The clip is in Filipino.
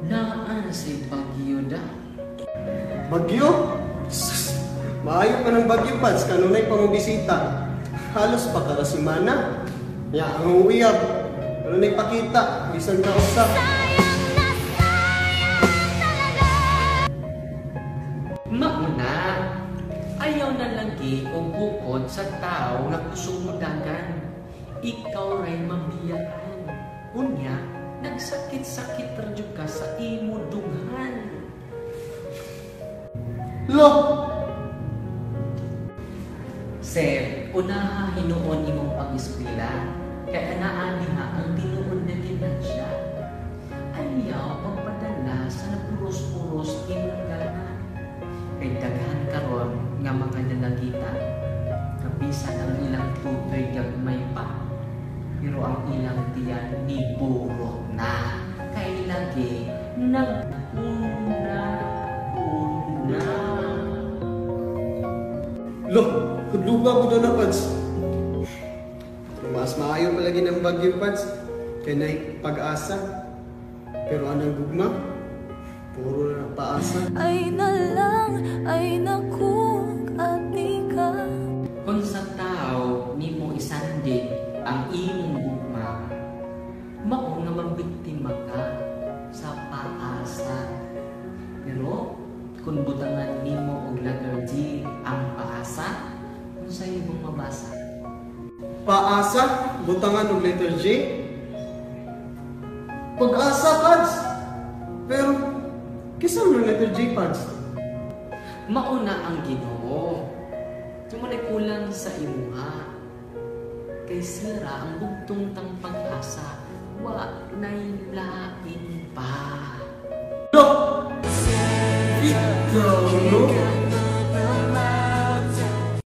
Naan si Bagyo da. Bagyo? Sus, maayo pa ng bagyo, Pads. Kanunay pamubisita. Halos pa karasimana. Ya, ang uyab. Kanunay pakita. Bisan ka usap. Mauna, ayaw na lagi o bukod sa tao nga kusumudagan. Ikaw rin mabiyakan. Unya, nagsakit-sakit radyo ka sa imo dunghan. Lo! Sir, una hinuon imong pag-eskwela, kaya anaan niya ang tinuon na ginansya. Ayaw pagpadala sa napuros-puros imong gana. Kay daghan karon nga mga dalagita, kabisan ang ilang tutoy gagmay pa. Pero ang ilang tiyan ni burot na. Kay lagi nag-una. Lo! Kudluga ko doon na, Pads. Mas maayo palagi ng bagyo, Pads. Kaya na pag-asa. Pero anong gugma? Puro na paasa. Ay na lang, ay naku, ati ka. Kung sa tao ni mo isandig ang imong gugma, mao nga mabiktima ka sa paasa. Pero kung butangan nimo og letter G ang paasa, kung sa imong mabasa. Paasa? Butangan ng letter J? Pag-asa, Pads! Pero, kisa mo ng letter J, Pads? Mauna ang Ginoo. Tumunay kulang sa imuha. Kay sira ang bugtong tang pag-asa, wa na'y lain pa. Lo! Ikaw, no?